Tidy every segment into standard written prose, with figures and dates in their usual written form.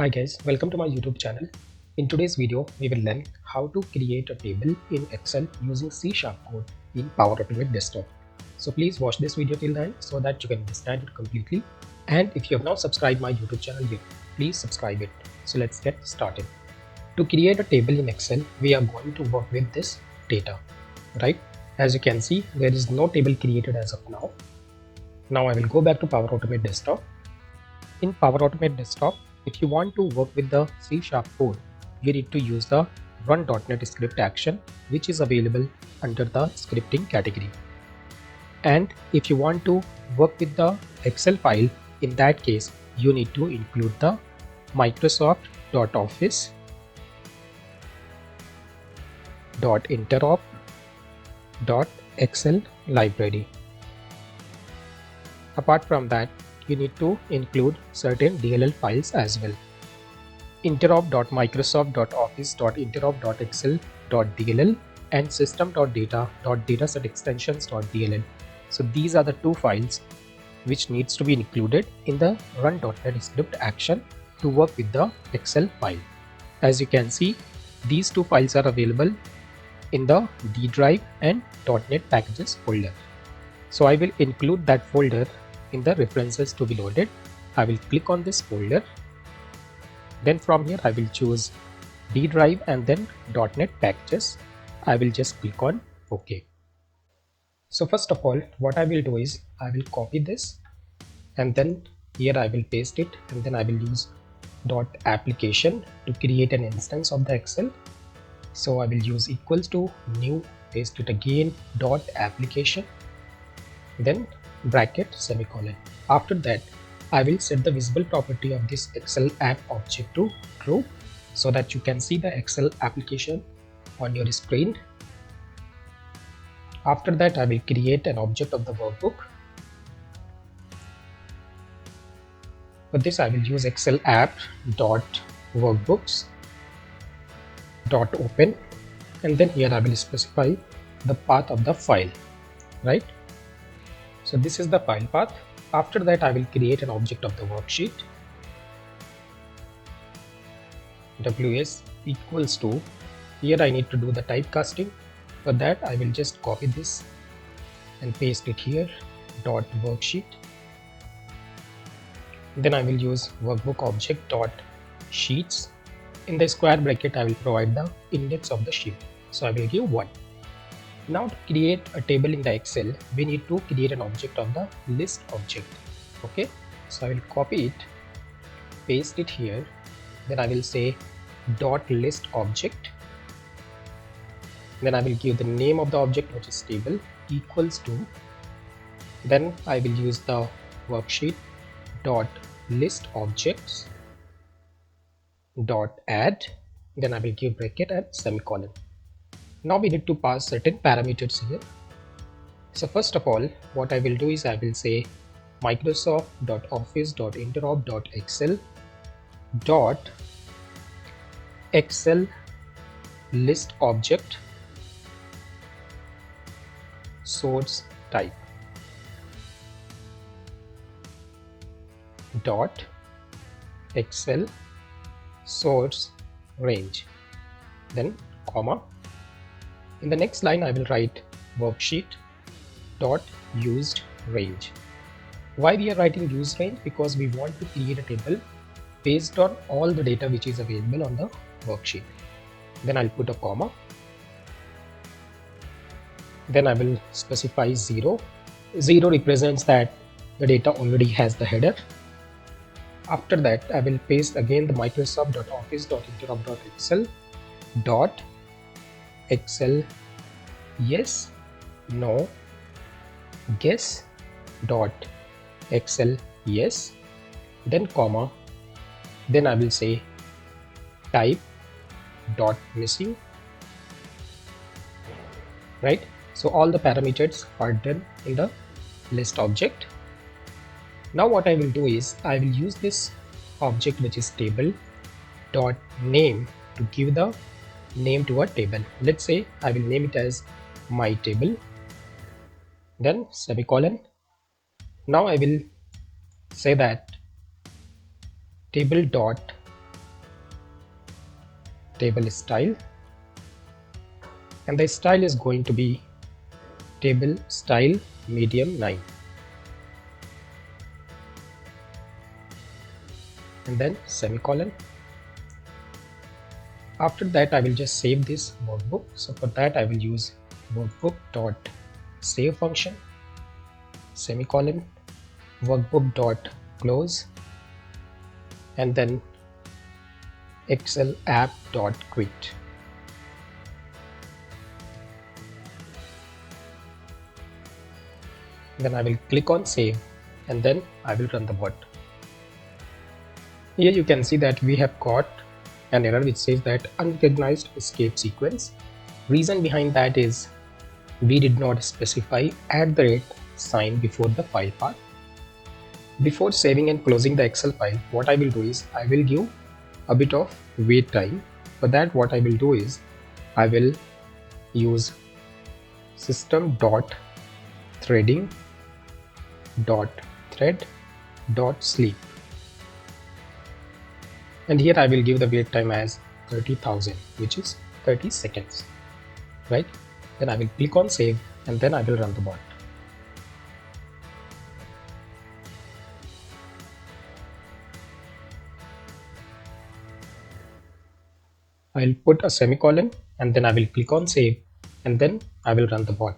Hi guys, welcome to my YouTube channel. In today's video, we will learn how to create a table in Excel using C# code in Power Automate Desktop. So please watch this video till the end so that you can understand it completely. And if you have not subscribed my YouTube channel yet, please subscribe it. So let's get started. To create a table in Excel, we are going to work with this data, right? As you can see, there is no table created as of now. Now I will go back to Power Automate Desktop. In Power Automate Desktop, if you want to work with the C# code, you need to use the run.NET script action, which is available under the scripting category. And if you want to work with the Excel file, in that case, you need to include the Microsoft.Office.interop.excel library. Apart from that, you need to include certain DLL files as well. interop.microsoft.office.interop.excel.dll and system.data.datasetextensions.dll. So these are the two files which needs to be included in the run.NET script action to work with the Excel file. As you can see, these two files are available in the D drive and .NET packages folder. So I will include that folder in the references to be loaded. I will click on this folder. Then from here I will choose D drive and then .NET packages. I will just click on OK. So first of all, what I will do is I will copy this and then here I will paste it, and then I will use .application to create an instance of the Excel. So I will use equals to new, paste it again, .application, then bracket semicolon. After that, I will set the visible property of this Excel app object to true so that you can see the Excel application on your screen. After that, I will create an object of the workbook. For this, I will use Excel app dot workbooks dot open, and then here I will specify the path of the file, right? So this is the file path. After that, I will create an object of the worksheet. WS equals to, here I need to do the typecasting. For that, I will just copy this and paste it here, dot worksheet. Then I will use workbook object dot sheets. In the square bracket, I will provide the index of the sheet. So I will give 1. Now to create a table in the Excel, we need to create an object of the list object. Okay, so I will copy it, paste it here, then I will say dot list object. Then I will give the name of the object, which is table, equals to, then I will use the worksheet dot list objects dot add, then I will give bracket and semicolon. Now we need to pass certain parameters here. So first of all, what I will do is I will say Microsoft.Office.interop.excel.excel list object source type dot Excel source range, then comma. In the next line, I will write worksheet dot used range. Why we are writing used range? Because we want to create a table based on all the data which is available on the worksheet. Then I'll put a comma. Then I will specify 0. 0 represents that the data already has the header. After that, I will paste again the Microsoft.Office.interop.excel dot Excel yes, no, guess dot Excel yes, then comma, then I will say type dot missing, right? So all the parameters are done in the list object. Now what I will do is I will use this object, which is table dot name, to give the name to a table. Let's say I will name it as my table, then semicolon. Now I will say that table dot table style, and the style is going to be table style medium 9, and then semicolon. After that, I will just save this workbook. So for that, I will use workbook dot save function, semicolon, workbook dot close, and then excel app dot quit. Then I will click on save, and then I will run the bot. Here you can see that we have got an error which says that unrecognized escape sequence. Reason behind that is we did not specify @ sign before the file path. Before saving and closing the Excel file, what I will do is I will give a bit of wait time. For that, what I will do is I will use system.threading.thread.sleep, and here I will give the wait time as 30,000, which is 30 seconds, right? Then I will click on save, and then I will run the bot. I will put a semicolon, and then I will click on save, and then I will run the bot.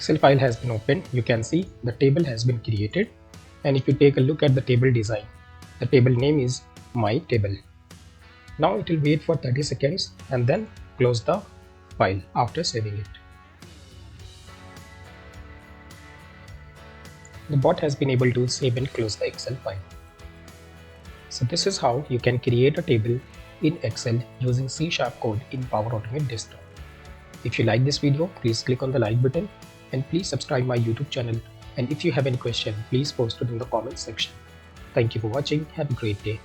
Excel file has been opened. You can see the table has been created, and if you take a look at the table design, the table name is my table. Now it will wait for 30 seconds and then close the file after saving it. The bot has been able to save and close the Excel file. So this is how you can create a table in Excel using C# code in Power Automate Desktop. If you like this video, please click on the like button, and please subscribe my YouTube channel. And if you have any question, please post it in the comments section. Thank you for watching. Have a great day.